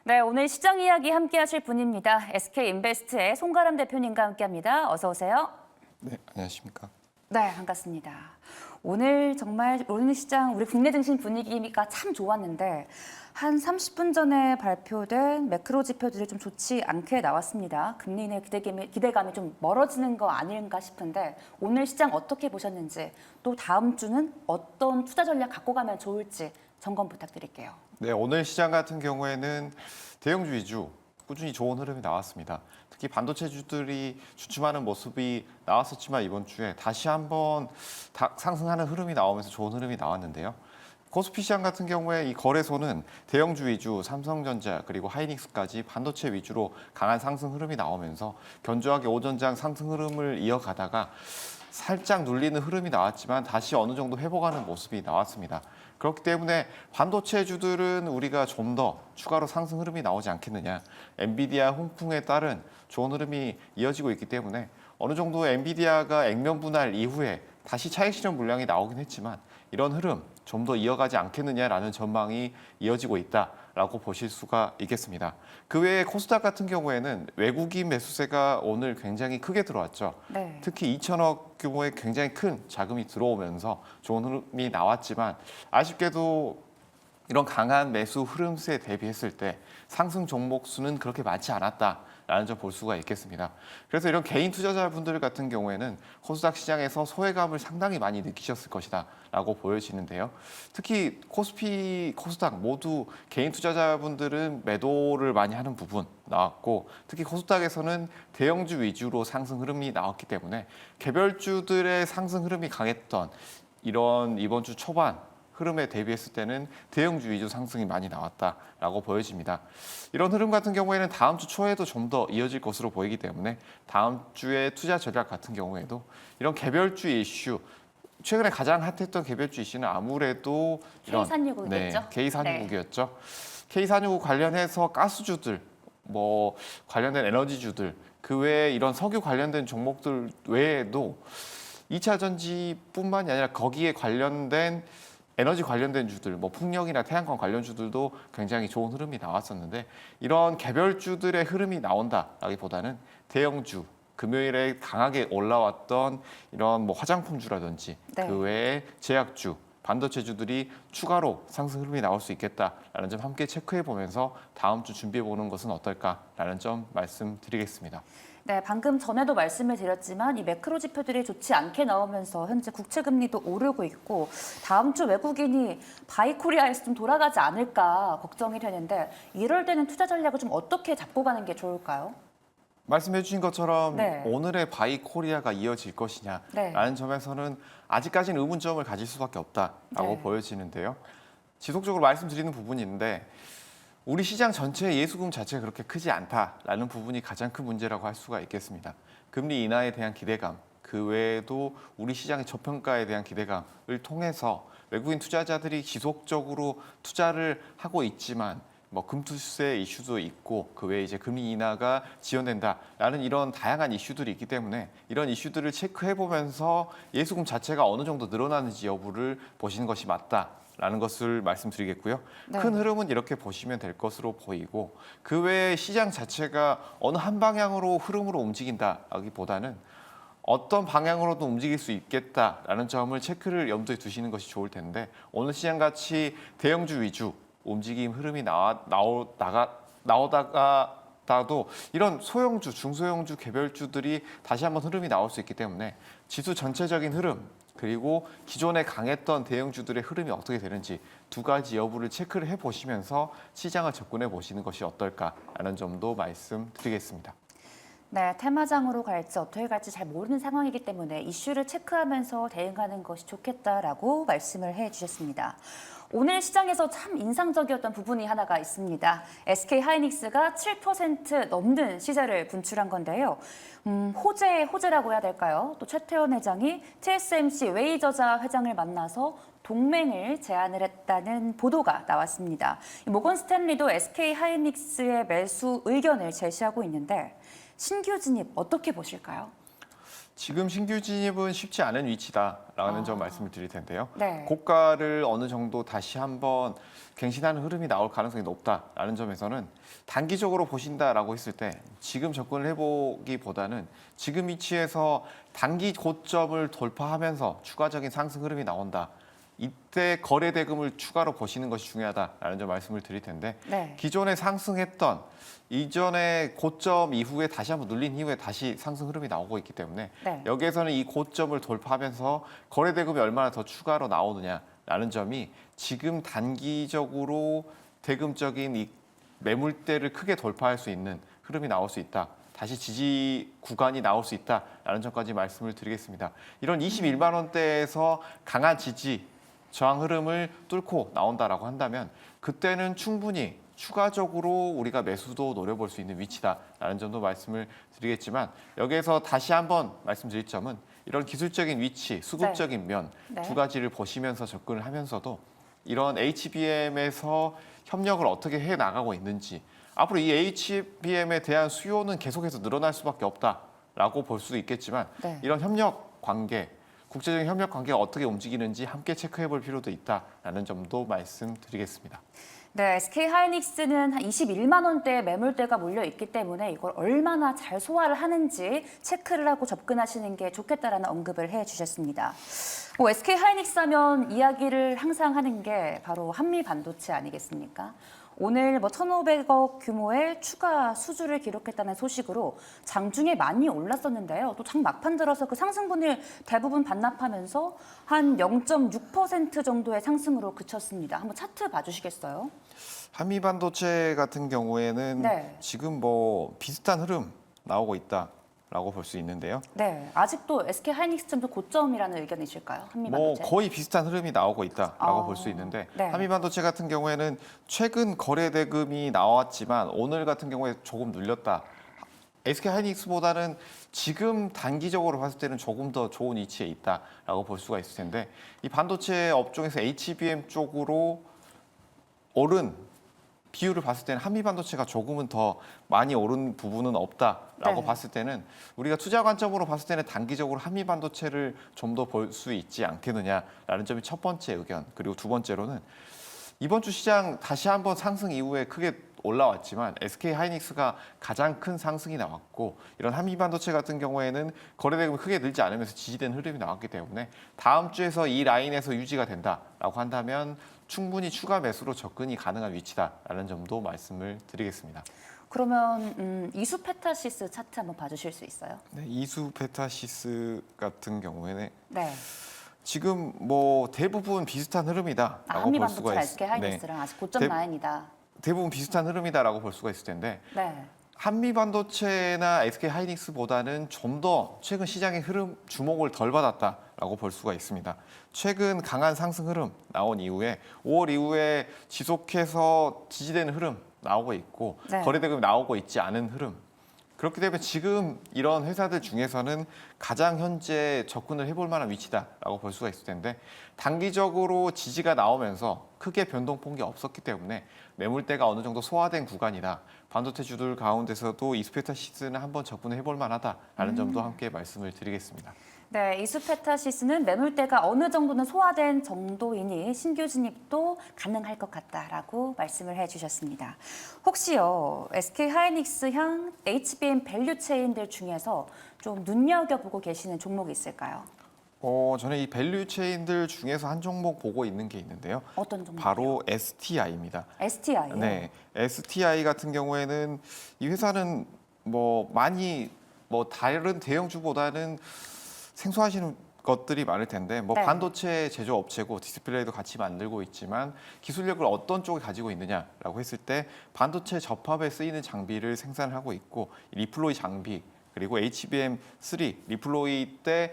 네, 오늘 시장 이야기 함께 하실 분입니다. SK인베스트의 송가람 대표님과 함께합니다. 어서 오세요. 네, 안녕하십니까. 네, 반갑습니다. 오늘 정말 오늘 시장 우리 국내 증시 분위기가 참 좋았는데 한 30분 전에 발표된 매크로 지표들이 좀 좋지 않게 나왔습니다. 금리 인하 기대감이 좀 멀어지는 거 아닌가 싶은데 오늘 시장 어떻게 보셨는지 또 다음 주는 어떤 투자 전략 갖고 가면 좋을지 점검 부탁드릴게요. 네, 오늘 시장 같은 경우에는 대형주 위주 꾸준히 좋은 흐름이 나왔습니다. 특히 반도체주들이 주춤하는 모습이 나왔었지만 이번 주에 다시 한번 상승하는 흐름이 나오면서 좋은 흐름이 나왔는데요. 코스피 시장 같은 경우에 이 거래소는 대형주 위주, 삼성전자 그리고 하이닉스까지 반도체 위주로 강한 상승 흐름이 나오면서 견조하게 오전장 상승 흐름을 이어가다가 살짝 눌리는 흐름이 나왔지만 다시 어느 정도 회복하는 모습이 나왔습니다. 그렇기 때문에 반도체주들은 우리가 좀 더 추가로 상승 흐름이 나오지 않겠느냐. 엔비디아 훈풍에 따른 좋은 흐름이 이어지고 있기 때문에 어느 정도 엔비디아가 액면 분할 이후에 다시 차익 실현 물량이 나오긴 했지만 이런 흐름 좀 더 이어가지 않겠느냐라는 전망이 이어지고 있다라고 보실 수가 있겠습니다. 그 외에 코스닥 같은 경우에는 외국인 매수세가 오늘 굉장히 크게 들어왔죠. 네. 특히 2천억 규모의 굉장히 큰 자금이 들어오면서 좋은 흐름이 나왔지만 아쉽게도 이런 강한 매수 흐름세에 대비했을 때 상승 종목 수는 그렇게 많지 않았다라는 점 볼 수가 있겠습니다. 그래서 이런 개인 투자자분들 같은 경우에는 코스닥 시장에서 소외감을 상당히 많이 느끼셨을 것이다라고 보여지는데요. 특히 코스피, 코스닥 모두 개인 투자자분들은 매도를 많이 하는 부분 나왔고 특히 코스닥에서는 대형주 위주로 상승 흐름이 나왔기 때문에 개별주들의 상승 흐름이 강했던 이런 이번 주 초반 흐름에 대비했을 때는 대형주 위주 상승이 많이 나왔다라고 보여집니다. 이런 흐름 같은 경우에는 다음 주 초에도 좀 더 이어질 것으로 보이기 때문에 다음 주의 투자 전략 같은 경우에도 이런 개별주 이슈 최근에 가장 핫했던 개별주 이슈는 아무래도 이런 K365겠죠? K365였죠. K365 관련해서 가스주들, 뭐 관련된 에너지주들, 그 외에 이런 석유 관련된 종목들 외에도 2차 전지뿐만이 아니라 거기에 관련된 에너지 관련된 주들, 뭐 풍력이나 태양광 관련 주들도 굉장히 좋은 흐름이 나왔었는데 이런 개별주들의 흐름이 나온다라기보다는 대형주, 금요일에 강하게 올라왔던 이런 뭐 화장품주라든지 네. 그 외에 제약주, 반도체주들이 추가로 상승 흐름이 나올 수 있겠다라는 점 함께 체크해 보면서 다음 주 준비해 보는 것은 어떨까라는 점 말씀드리겠습니다. 네, 방금 전에도 말씀을 드렸지만 이 매크로 지표들이 좋지 않게 나오면서 현재 국채 금리도 오르고 있고 다음 주 외국인이 바이코리아에서 좀 돌아가지 않을까 걱정이 되는데 이럴 때는 투자 전략을 좀 어떻게 잡고 가는 게 좋을까요? 말씀해 주신 것처럼 네. 오늘의 바이코리아가 이어질 것이냐라는 네. 점에서는 아직까지는 의문점을 가질 수밖에 없다라고 네. 보여지는데요. 지속적으로 말씀드리는 부분이 있는데 우리 시장 전체의 예수금 자체가 그렇게 크지 않다라는 부분이 가장 큰 문제라고 할 수가 있겠습니다. 금리 인하에 대한 기대감, 그 외에도 우리 시장의 저평가에 대한 기대감을 통해서 외국인 투자자들이 지속적으로 투자를 하고 있지만 뭐 금투세 이슈도 있고 그 외에 이제 금리 인하가 지연된다라는 이런 다양한 이슈들이 있기 때문에 이런 이슈들을 체크해 보면서 예수금 자체가 어느 정도 늘어나는지 여부를 보시는 것이 맞다라는 것을 말씀드리겠고요. 네. 큰 흐름은 이렇게 보시면 될 것으로 보이고 그 외에 시장 자체가 어느 한 방향으로 흐름으로 움직인다라기보다는 어떤 방향으로도 움직일 수 있겠다라는 점을 체크를 염두에 두시는 것이 좋을 텐데 오늘 시장같이 대형주 위주 움직임 흐름이 나오다가도 이런 소형주, 중소형주 개별주들이 다시 한번 흐름이 나올 수 있기 때문에 지수 전체적인 흐름 그리고 기존에 강했던 대형주들의 흐름이 어떻게 되는지 두 가지 여부를 체크를 해보시면서 시장을 접근해 보시는 것이 어떨까라는 점도 말씀드리겠습니다. 네, 테마장으로 갈지 어떻게 갈지 잘 모르는 상황이기 때문에 이슈를 체크하면서 대응하는 것이 좋겠다라고 말씀을 해주셨습니다. 오늘 시장에서 참 인상적이었던 부분이 하나가 있습니다. SK 하이닉스가 7% 넘는 시세를 분출한 건데요. 호재라고 해야 될까요? 또 최태원 회장이 TSMC 웨이저자 회장을 만나서 동맹을 제안을 했다는 보도가 나왔습니다. 모건 스탠리도 SK 하이닉스의 매수 의견을 제시하고 있는데 신규 진입 어떻게 보실까요? 지금 신규 진입은 쉽지 않은 위치다라는 점 말씀을 드릴 텐데요. 네. 고가를 어느 정도 다시 한번 갱신하는 흐름이 나올 가능성이 높다라는 점에서는 단기적으로 보신다라고 했을 때 지금 접근을 해보기보다는 지금 위치에서 단기 고점을 돌파하면서 추가적인 상승 흐름이 나온다. 이때 거래 대금을 추가로 보시는 것이 중요하다라는 점 말씀을 드릴 텐데 네. 기존에 상승했던 이전에 고점 이후에 다시 한번 눌린 이후에 다시 상승 흐름이 나오고 있기 때문에 네. 여기에서는 이 고점을 돌파하면서 거래 대금이 얼마나 더 추가로 나오느냐라는 점이 지금 단기적으로 대금적인 이 매물대를 크게 돌파할 수 있는 흐름이 나올 수 있다. 다시 지지 구간이 나올 수 있다라는 점까지 말씀을 드리겠습니다. 이런 21만 원대에서 강한 지지 저항 흐름을 뚫고 나온다라고 한다면 그때는 충분히 추가적으로 우리가 매수도 노려볼 수 있는 위치다라는 점도 말씀을 드리겠지만 여기에서 다시 한번 말씀드릴 점은 이런 기술적인 위치, 수급적인 면 네. 두 가지를 보시면서 접근을 하면서도 이런 HBM에서 협력을 어떻게 해 나가고 있는지 앞으로 이 HBM에 대한 수요는 계속해서 늘어날 수밖에 없다라고 볼 수도 있겠지만 네. 이런 협력 관계 국제적인 협력 관계가 어떻게 움직이는지 함께 체크해 볼 필요도 있다라는 점도 말씀드리겠습니다. 네, SK하이닉스는 한 21만 원대의 매물대가 몰려 있기 때문에 이걸 얼마나 잘 소화를 하는지 체크를 하고 접근하시는 게 좋겠다라는 언급을 해주셨습니다. SK하이닉스 하면 이야기를 항상 하는 게 바로 한미 반도체 아니겠습니까? 오늘 1,500억 규모의 추가 수주를 기록했다는 소식으로 장중에 많이 올랐었는데요. 또 장 막판 들어서 그 상승분을 대부분 반납하면서 한 0.6% 정도의 상승으로 그쳤습니다. 한번 차트 봐주시겠어요? 한미 반도체 같은 경우에는 네. 지금 뭐 비슷한 흐름 나오고 있다라고 볼 수 있는데요. 네, 아직도 SK하이닉스점도 고점이라는 의견이실까요? 한미 뭐 반도체. 거의 비슷한 흐름이 나오고 있다라고 아, 볼 수 있는데 네. 한미 반도체 같은 경우에는 최근 거래 대금이 나왔지만 오늘 같은 경우에 조금 눌렸다. SK 하이닉스보다는 지금 단기적으로 봤을 때는 조금 더 좋은 위치에 있다라고 볼 수가 있을 텐데 이 반도체 업종에서 HBM 쪽으로 오른 비율을 봤을 때는 한미 반도체가 조금은 더 많이 오른 부분은 없다라고 네. 봤을 때는 우리가 투자 관점으로 봤을 때는 단기적으로 한미 반도체를 좀 더 볼 수 있지 않겠느냐라는 점이 첫 번째 의견. 그리고 두 번째로는 이번 주 시장 다시 한번 상승 이후에 크게 올라왔지만 SK 하이닉스가 가장 큰 상승이 나왔고 이런 한미 반도체 같은 경우에는 거래 대금이 크게 늘지 않으면서 지지된 흐름이 나왔기 때문에 다음 주에서 이 라인에서 유지가 된다라고 한다면 충분히 추가 매수로 접근이 가능한 위치다라는 점도 말씀을 드리겠습니다. 그러면 이수페타시스 차트 한번 봐주실 수 있어요? 네, 이수 베타시스 같은 경우에는 네. 지금 뭐 대부분 비슷한 흐름이다라고 한미 볼 수가 반도체랑 있. SK 하이닉스랑 아직 고점 대- 라인이다. 대부분 비슷한 흐름이다라고 볼 수가 있을 텐데 네. 한미 반도체나 SK 하이닉스보다는 좀 더 최근 시장의 흐름 주목을 덜 받았다라고 볼 수가 있습니다. 최근 강한 상승 흐름 나온 이후에 5월 이후에 지속해서 지지되는 흐름 나오고 있고 네. 거래 대금이 나오고 있지 않은 흐름. 그렇기 때문에 지금 이런 회사들 중에서는 가장 현재 접근을 해볼 만한 위치다라고 볼 수가 있을 텐데 단기적으로 지지가 나오면서 크게 변동폭이 없었기 때문에 매물대가 어느 정도 소화된 구간이다. 반도체주들 가운데서도 이스페타시스는 한번 접근을 해볼 만하다라는 점도 함께 말씀을 드리겠습니다. 네, 이수페타시스는 매물대가 어느 정도는 소화된 정도이니 신규 진입도 가능할 것 같다라고 말씀을 해주셨습니다. 혹시요 SK 하이닉스형 HBM 밸류 체인들 중에서 좀 눈여겨보고 계시는 종목이 있을까요? 저는 이 밸류 체인들 중에서 한 종목 보고 있는 게 있는데요. 어떤 종목? 바로 STI입니다. STI요. 네, STI 같은 경우에는 이 회사는 뭐 많이 뭐 다른 대형주보다는 생소하시는 것들이 많을 텐데 뭐 네. 반도체 제조 업체고 디스플레이도 같이 만들고 있지만 기술력을 어떤 쪽에 가지고 있느냐라고 했을 때 반도체 접합에 쓰이는 장비를 생산을 하고 있고 리플로이 장비 그리고 HBM3 리플로이 때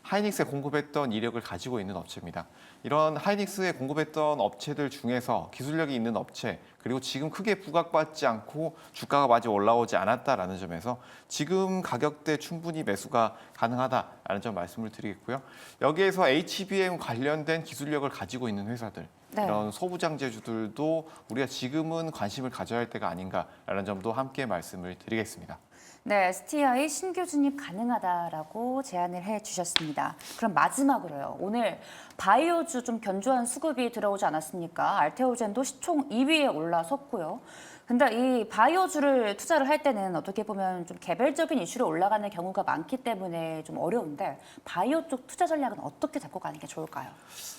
하이닉스에 공급했던 이력을 가지고 있는 업체입니다. 이런 하이닉스에 공급했던 업체들 중에서 기술력이 있는 업체 그리고 지금 크게 부각받지 않고 주가가 많이 올라오지 않았다라는 점에서 지금 가격대 충분히 매수가 가능하다라는 점 말씀을 드리겠고요. 여기에서 HBM 관련된 기술력을 가지고 있는 회사들 네. 이런 소부장제주들도 우리가 지금은 관심을 가져야 할 때가 아닌가라는 점도 함께 말씀을 드리겠습니다. 네, STI 신규 진입 가능하다라고 제안을 해주셨습니다. 그럼 마지막으로요. 오늘 바이오주 좀 견조한 수급이 들어오지 않았습니까? 알테오젠도 시총 2위에 올라섰고요. 근데 이 바이오주를 투자를 할 때는 어떻게 보면 좀 개별적인 이슈로 올라가는 경우가 많기 때문에 좀 어려운데 바이오 쪽 투자 전략은 어떻게 잡고 가는 게 좋을까요?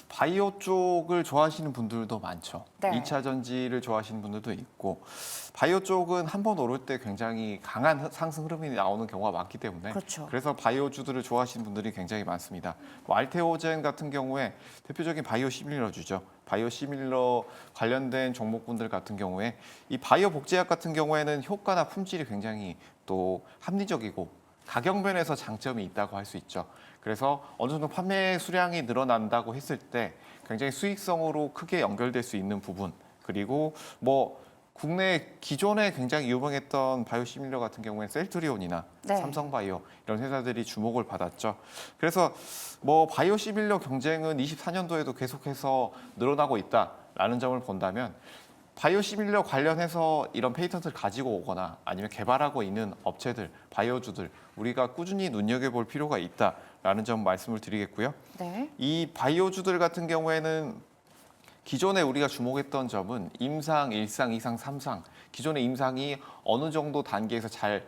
바이오 쪽을 좋아하시는 분들도 많죠. 네. 2차 전지를 좋아하시는 분들도 있고 바이오 쪽은 한 번 오를 때 굉장히 강한 상승 흐름이 나오는 경우가 많기 때문에 그렇죠. 그래서 바이오주들을 좋아하시는 분들이 굉장히 많습니다. 뭐 알테오젠 같은 경우에 대표적인 바이오 시밀러주죠. 바이오 시밀러 관련된 종목군들 같은 경우에 이 바이오 복제약 같은 경우에는 효과나 품질이 굉장히 또 합리적이고 가격 면에서 장점이 있다고 할 수 있죠. 그래서 어느 정도 판매 수량이 늘어난다고 했을 때 굉장히 수익성으로 크게 연결될 수 있는 부분 그리고 뭐 국내 기존에 굉장히 유명했던 바이오시밀러 같은 경우에 셀트리온이나 네. 삼성바이오 이런 회사들이 주목을 받았죠. 그래서 뭐 바이오시밀러 경쟁은 24년도에도 계속해서 늘어나고 있다라는 점을 본다면 바이오시밀러 관련해서 이런 페이턴트를 가지고 오거나 아니면 개발하고 있는 업체들, 바이오주들 우리가 꾸준히 눈여겨볼 필요가 있다라는 점 말씀을 드리겠고요. 네. 이 바이오주들 같은 경우에는 기존에 우리가 주목했던 점은 임상, 1상, 2상, 3상 기존의 임상이 어느 정도 단계에서 잘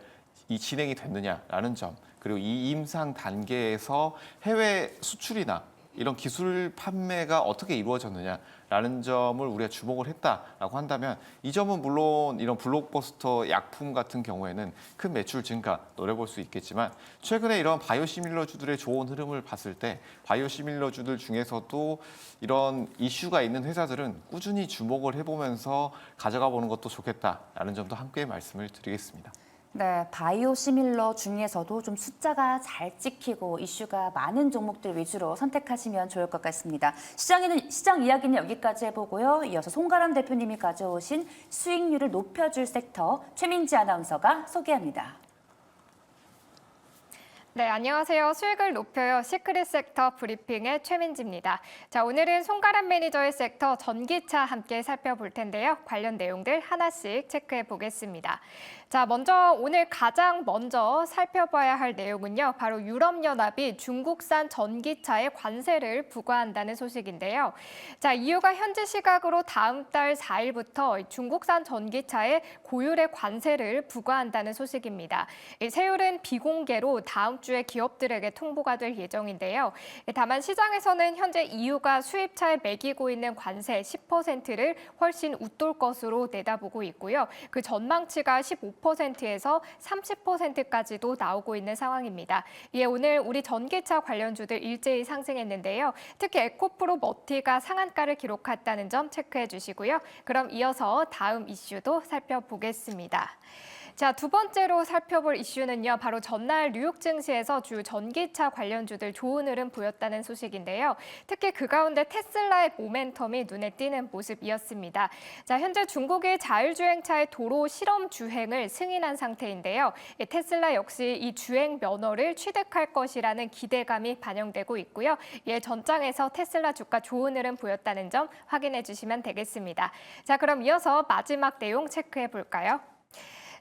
진행이 됐느냐라는 점 그리고 이 임상 단계에서 해외 수출이나 이런 기술 판매가 어떻게 이루어졌느냐라는 점을 우리가 주목을 했다라고 한다면 이 점은 물론 이런 블록버스터 약품 같은 경우에는 큰 매출 증가 노려볼 수 있겠지만 최근에 이런 바이오시밀러주들의 좋은 흐름을 봤을 때 바이오시밀러주들 중에서도 이런 이슈가 있는 회사들은 꾸준히 주목을 해보면서 가져가 보는 것도 좋겠다라는 점도 함께 말씀을 드리겠습니다. 네, 바이오 시밀러 중에서도 좀 숫자가 잘 찍히고 이슈가 많은 종목들 위주로 선택하시면 좋을 것 같습니다. 시장 이야기는 여기까지 해보고요. 이어서 송가람 대표님이 가져오신 수익률을 높여줄 섹터 최민지 아나운서가 소개합니다. 네, 안녕하세요. 수익을 높여요. 시크릿 섹터 브리핑의 최민지입니다. 자, 오늘은 송가람 매니저의 섹터 전기차 함께 살펴볼 텐데요. 관련 내용들 하나씩 체크해 보겠습니다. 자, 오늘 가장 먼저 살펴봐야 할 내용은요. 바로 유럽연합이 중국산 전기차에 관세를 부과한다는 소식인데요. 자, 이유가 현지 시각으로 다음 달 4일부터 중국산 전기차에 고율의 관세를 부과한다는 소식입니다. 이 세율은 비공개로 다음 주에 기업들에게 통보가 될 예정인데요. 다만 시장에서는 현재 EU가 수입차에 매기고 있는 관세 10%를 훨씬 웃돌 것으로 내다보고 있고요. 그 전망치가 15%에서 30%까지도 나오고 있는 상황입니다. 이에 오늘 우리 전기차 관련주들 일제히 상승했는데요. 특히 에코프로 머티가 상한가를 기록했다는 점 체크해 주시고요. 그럼 이어서 다음 이슈도 살펴보겠습니다. 자, 두 번째로 살펴볼 이슈는요. 바로 전날 뉴욕 증시에서 주요 전기차 관련주들 좋은 흐름 보였다는 소식인데요. 특히 그 가운데 테슬라의 모멘텀이 눈에 띄는 모습이었습니다. 자, 현재 중국의 자율주행차의 도로 실험 주행을 승인한 상태인데요. 테슬라 역시 이 주행 면허를 취득할 것이라는 기대감이 반영되고 있고요. 이에 전장에서 테슬라 주가 좋은 흐름 보였다는 점 확인해 주시면 되겠습니다. 자, 그럼 이어서 마지막 내용 체크해 볼까요?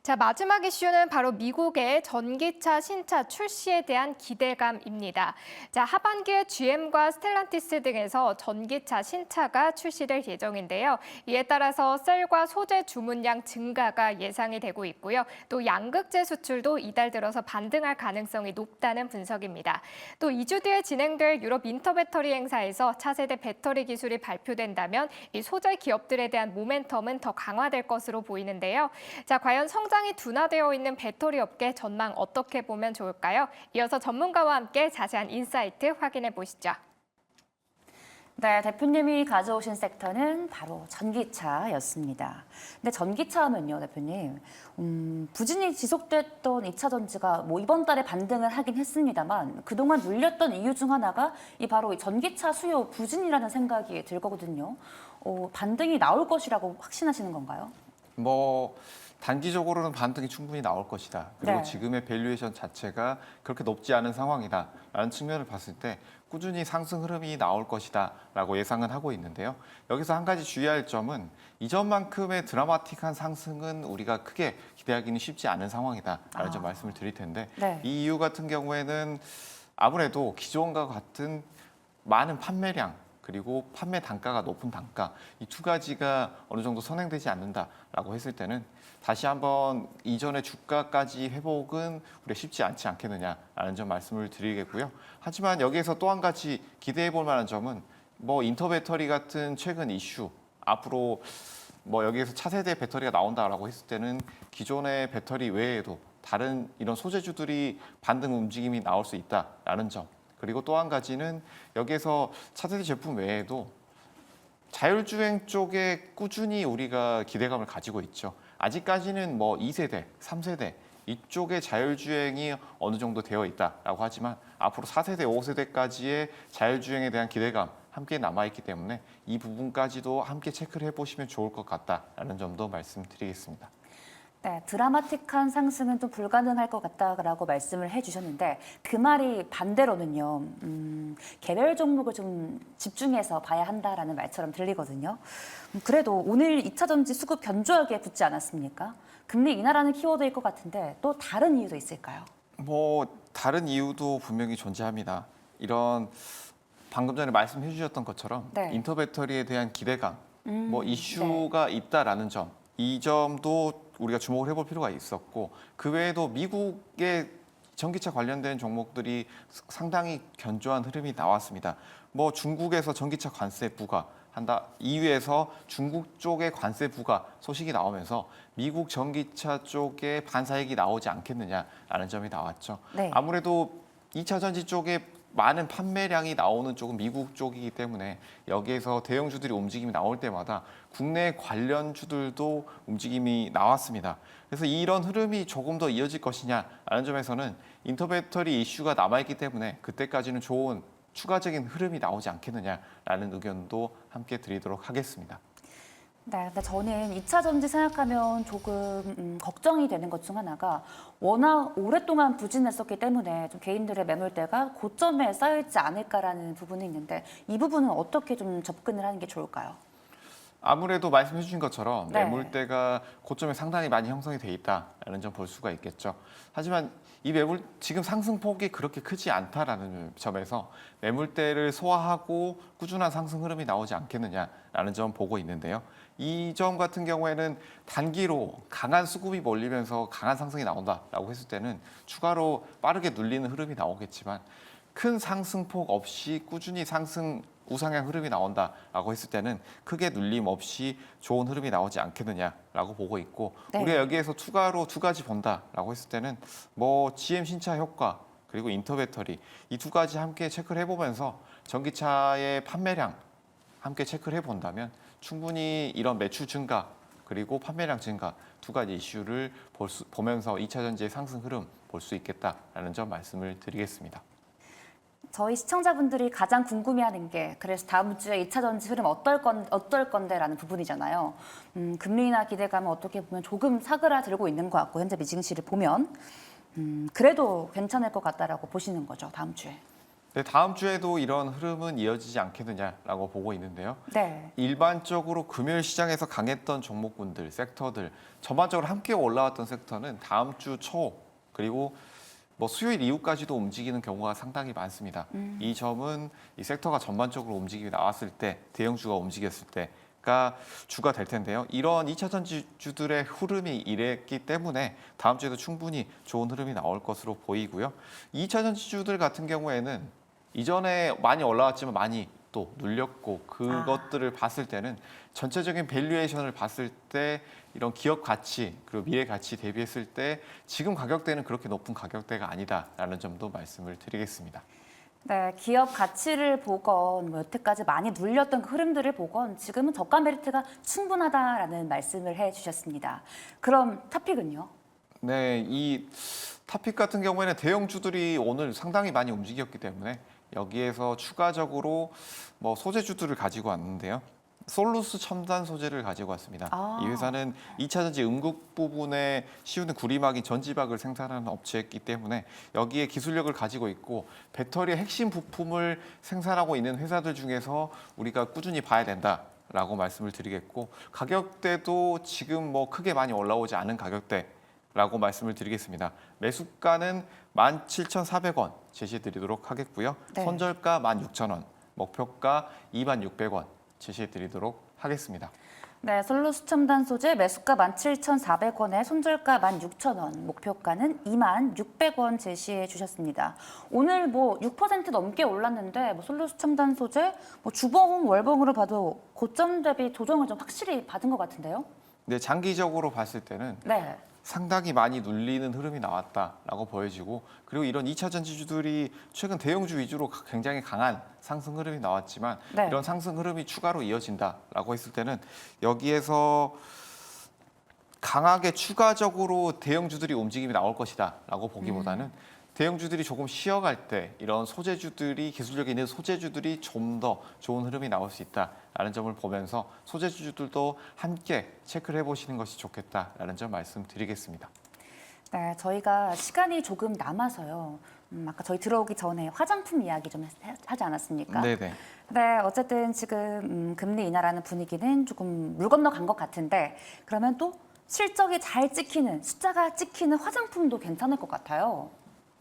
자, 마지막 이슈는 바로 미국의 전기차 신차 출시에 대한 기대감입니다. 자, 하반기에 GM과 스텔란티스 등에서 전기차 신차가 출시될 예정인데요. 이에 따라서 셀과 소재 주문량 증가가 예상이 되고 있고요. 또 양극재 수출도 이달 들어서 반등할 가능성이 높다는 분석입니다. 또 2주 뒤에 진행될 유럽 인터배터리 행사에서 차세대 배터리 기술이 발표된다면 이 소재 기업들에 대한 모멘텀은 더 강화될 것으로 보이는데요. 자, 과연 성장이 둔화되어 있는 배터리 업계 전망 어떻게 보면 좋을까요? 이어서 전문가와 함께 자세한 인사이트 확인해 보시죠. 네, 대표님이 가져오신 섹터는 바로 전기차였습니다. 근데 전기차 하면요, 대표님, 부진이 지속됐던 2차 전지가 뭐 이번 달에 반등을 하긴 했습니다만 그동안 눌렸던 이유 중 하나가 바로 이 전기차 수요 부진이라는 생각이 들거든요. 반등이 나올 것이라고 확신하시는 건가요? 뭐 단기적으로는 반등이 충분히 나올 것이다. 그리고 네. 지금의 밸류에이션 자체가 그렇게 높지 않은 상황이다라는 측면을 봤을 때 꾸준히 상승 흐름이 나올 것이다라고 예상은 하고 있는데요. 여기서 한 가지 주의할 점은 이전만큼의 드라마틱한 상승은 우리가 크게 기대하기는 쉽지 않은 상황이다라는 점 말씀을 드릴 텐데 네. 이 이유 같은 경우에는 아무래도 기존과 같은 많은 판매량 그리고 판매 단가가 높은 단가 이 두 가지가 어느 정도 선행되지 않는다라고 했을 때는 다시 한번 이전의 주가까지 회복은 우리가 쉽지 않지 않겠느냐라는 점 말씀을 드리겠고요. 하지만 여기에서 또 한 가지 기대해 볼 만한 점은 뭐 인터배터리 같은 최근 이슈 앞으로 뭐 여기에서 차세대 배터리가 나온다라고 했을 때는 기존의 배터리 외에도 다른 이런 소재주들이 반등 움직임이 나올 수 있다라는 점. 그리고 또 한 가지는 여기에서 차세대 제품 외에도 자율주행 쪽에 꾸준히 우리가 기대감을 가지고 있죠. 아직까지는 뭐 2세대, 3세대 이쪽에 자율주행이 어느 정도 되어 있다라고 하지만 앞으로 4세대, 5세대까지의 자율주행에 대한 기대감 함께 남아있기 때문에 이 부분까지도 함께 체크를 해보시면 좋을 것 같다라는 점도 말씀드리겠습니다. 네, 드라마틱한 상승은 좀 불가능할 것 같다라고 말씀을 해주셨는데 그 말이 반대로는요. 개별 종목을 좀 집중해서 봐야 한다라는 말처럼 들리거든요. 그래도 오늘 2차 전지 수급 견조하게 붙지 않았습니까? 금리 인하라는 키워드일 것 같은데 또 다른 이유도 있을까요? 뭐 다른 이유도 분명히 존재합니다. 이런 방금 전에 말씀해 주셨던 것처럼 네. 인터배터리에 대한 기대감, 뭐 이슈가 네. 있다라는 점, 이 점도 우리가 주목을 해볼 필요가 있었고 그 외에도 미국의 전기차 관련된 종목들이 상당히 견조한 흐름이 나왔습니다. 뭐 중국에서 전기차 관세 부과한다. EU에서 중국 쪽의 관세 부과 소식이 나오면서 미국 전기차 쪽에 반사익이 나오지 않겠느냐라는 점이 나왔죠. 네. 아무래도 2차 전지 쪽에 많은 판매량이 나오는 쪽은 미국 쪽이기 때문에 여기에서 대형주들이 움직임이 나올 때마다 국내 관련주들도 움직임이 나왔습니다. 그래서 이런 흐름이 조금 더 이어질 것이냐라는 점에서는 인터배터리 이슈가 남아있기 때문에 그때까지는 좋은 추가적인 흐름이 나오지 않겠느냐라는 의견도 함께 드리도록 하겠습니다. 네, 근데 저는 2차 전지 생각하면 조금 걱정이 되는 것 중 하나가 워낙 오랫동안 부진했었기 때문에 좀 개인들의 매물대가 고점에 쌓여있지 않을까라는 부분이 있는데 이 부분은 어떻게 좀 접근을 하는 게 좋을까요? 아무래도 말씀해 주신 것처럼 네. 매물대가 고점에 상당히 많이 형성이 돼 있다라는 점 볼 수가 있겠죠. 하지만 이 매물 지금 상승폭이 그렇게 크지 않다라는 점에서 매물대를 소화하고 꾸준한 상승 흐름이 나오지 않겠느냐라는 점 보고 있는데요. 이 점 같은 경우에는 단기로 강한 수급이 몰리면서 강한 상승이 나온다라고 했을 때는 추가로 빠르게 눌리는 흐름이 나오겠지만 큰 상승폭 없이 꾸준히 상승 우상향 흐름이 나온다라고 했을 때는 크게 눌림 없이 좋은 흐름이 나오지 않겠느냐라고 보고 있고 네. 우리가 여기에서 추가로 두 가지 본다라고 했을 때는 뭐 GM 신차 효과 그리고 인터배터리 이 두 가지 함께 체크를 해보면서 전기차의 판매량 함께 체크를 해본다면 충분히 이런 매출 증가 그리고 판매량 증가 두 가지 이슈를 보면서 2차 전지의 상승 흐름 볼 수 있겠다라는 점 말씀을 드리겠습니다. 저희 시청자분들이 가장 궁금해하는 게 그래서 다음 주에 2차 전지 흐름 어떨 건데라는 부분이잖아요. 금리 인하 기대감은 어떻게 보면 조금 사그라들고 있는 것 같고 현재 미증시를 보면 그래도 괜찮을 것 같다라고 보시는 거죠 다음 주에. 네, 다음 주에도 이런 흐름은 이어지지 않겠느냐라고 보고 있는데요. 네. 일반적으로 금요일 시장에서 강했던 종목군들, 섹터들 전반적으로 함께 올라왔던 섹터는 다음 주 초 그리고 뭐 수요일 이후까지도 움직이는 경우가 상당히 많습니다. 이 점은 이 섹터가 전반적으로 움직임이 나왔을 때, 대형주가 움직였을 때가 주가 될 텐데요. 이런 2차 전지주들의 흐름이 이랬기 때문에 다음 주에도 충분히 좋은 흐름이 나올 것으로 보이고요. 2차 전지주들 같은 경우에는 이전에 많이 올라왔지만 많이 또 눌렸고 그것들을 봤을 때는 전체적인 밸류에이션을 봤을 때 이런 기업 가치 그리고 미래 가치 대비했을 때 지금 가격대는 그렇게 높은 가격대가 아니다라는 점도 말씀을 드리겠습니다. 네, 기업 가치를 보건 뭐 여태까지 많이 눌렸던 그 흐름들을 보건 지금은 저가 메리트가 충분하다라는 말씀을 해주셨습니다. 그럼 토픽은요? 네, 이 타픽 같은 경우에는 대형주들이 오늘 상당히 많이 움직였기 때문에 여기에서 추가적으로 뭐 소재주들을 가지고 왔는데요. 솔루스 첨단 소재를 가지고 왔습니다. 아. 이 회사는 2차 전지 음극 부분에 씌우는 구리막인 전지박을 생산하는 업체이기 때문에 여기에 기술력을 가지고 있고 배터리의 핵심 부품을 생산하고 있는 회사들 중에서 우리가 꾸준히 봐야 된다라고 말씀을 드리겠고 가격대도 지금 뭐 크게 많이 올라오지 않은 가격대라고 말씀을 드리겠습니다. 매수가는 17,400원 제시해 드리도록 하겠고요. 네. 손절가 16,000원, 목표가 26,600원 제시해 드리도록 하겠습니다. 네, 솔루스 첨단 소재 매수가 17,400원에 손절가 16,000원, 목표가는 26,600원 제시해 주셨습니다. 오늘 뭐 6% 넘게 올랐는데 뭐 솔루스 첨단 소재 뭐 주봉 월봉으로 봐도 고점 대비 조정을 좀 확실히 받은 것 같은데요? 근데 장기적으로 봤을 때는 네. 상당히 많이 눌리는 흐름이 나왔다라고 보여지고 그리고 이런 2차 전지주들이 최근 대형주 위주로 굉장히 강한 상승 흐름이 나왔지만 네. 이런 상승 흐름이 추가로 이어진다라고 했을 때는 여기에서 강하게 추가적으로 대형주들이 움직임이 나올 것이다라고 보기보다는 대형주들이 조금 쉬어갈 때 이런 소재주들이 기술력이 있는 소재주들이 좀 더 좋은 흐름이 나올 수 있다라는 점을 보면서 소재주들도 함께 체크를 해보시는 것이 좋겠다라는 점 말씀드리겠습니다. 네, 저희가 시간이 조금 남아서요. 아까 저희 들어오기 전에 화장품 이야기 좀 하지 않았습니까? 네네. 네, 어쨌든 지금 금리 인하라는 분위기는 조금 물 건너간 것 같은데 그러면 또 실적이 잘 찍히는 숫자가 찍히는 화장품도 괜찮을 것 같아요.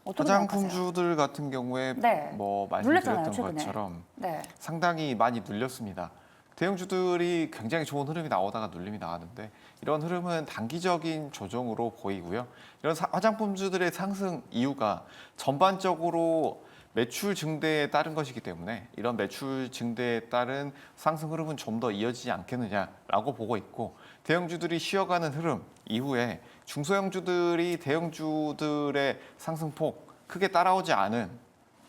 어떻게 생각하세요? 화장품주들 같은 경우에 네. 뭐 눌렸잖아요, 말씀드렸던 최근에. 것처럼 네, 상당히 많이 눌렸습니다. 대형주들이 굉장히 좋은 흐름이 나오다가 눌림이 나왔는데 이런 흐름은 단기적인 조정으로 보이고요. 이런 화장품주들의 상승 이유가 전반적으로 매출 증대에 따른 것이기 때문에 이런 매출 증대에 따른 상승 흐름은 좀 더 이어지지 않겠느냐라고 보고 있고 대형주들이 쉬어가는 흐름 이후에 중소형주들이 대형주들의 상승폭 크게 따라오지 않은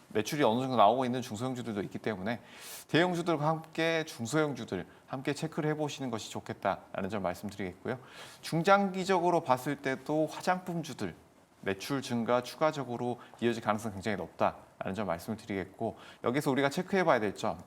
매출이 어느 정도 나오고 있는 중소형주들도 있기 때문에 대형주들과 함께 중소형주들 함께 체크를 해보시는 것이 좋겠다라는 점 말씀드리겠고요. 중장기적으로 봤을 때도 화장품주들 매출 증가 추가적으로 이어질 가능성이 굉장히 높다라는 점 말씀을 드리겠고 여기서 우리가 체크해봐야 될 점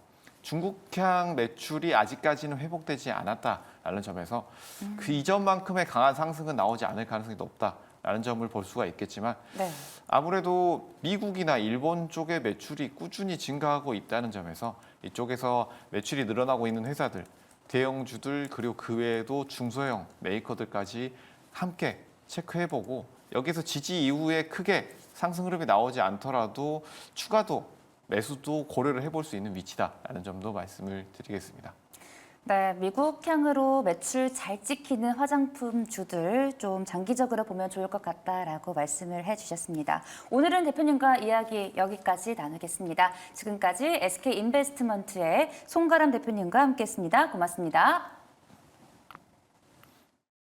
중국향 매출이 아직까지는 회복되지 않았다라는 점에서 그 이전만큼의 강한 상승은 나오지 않을 가능성이 높다라는 점을 볼 수가 있겠지만 네, 아무래도 미국이나 일본 쪽의 매출이 꾸준히 증가하고 있다는 점에서 이쪽에서 매출이 늘어나고 있는 회사들, 대형주들 그리고 그 외에도 중소형 메이커들까지 함께 체크해보고 여기서 지지 이후에 크게 상승 흐름이 나오지 않더라도 추가도 매수도 고려를 해볼 수 있는 위치다라는 점도 말씀을 드리겠습니다. 네, 미국향으로 매출 잘 찍히는 화장품주들 좀 장기적으로 보면 좋을 것 같다라고 말씀을 해주셨습니다. 오늘은 대표님과 이야기 여기까지 나누겠습니다. 지금까지 SK인베스트먼트의 송가람 대표님과 함께했습니다. 고맙습니다.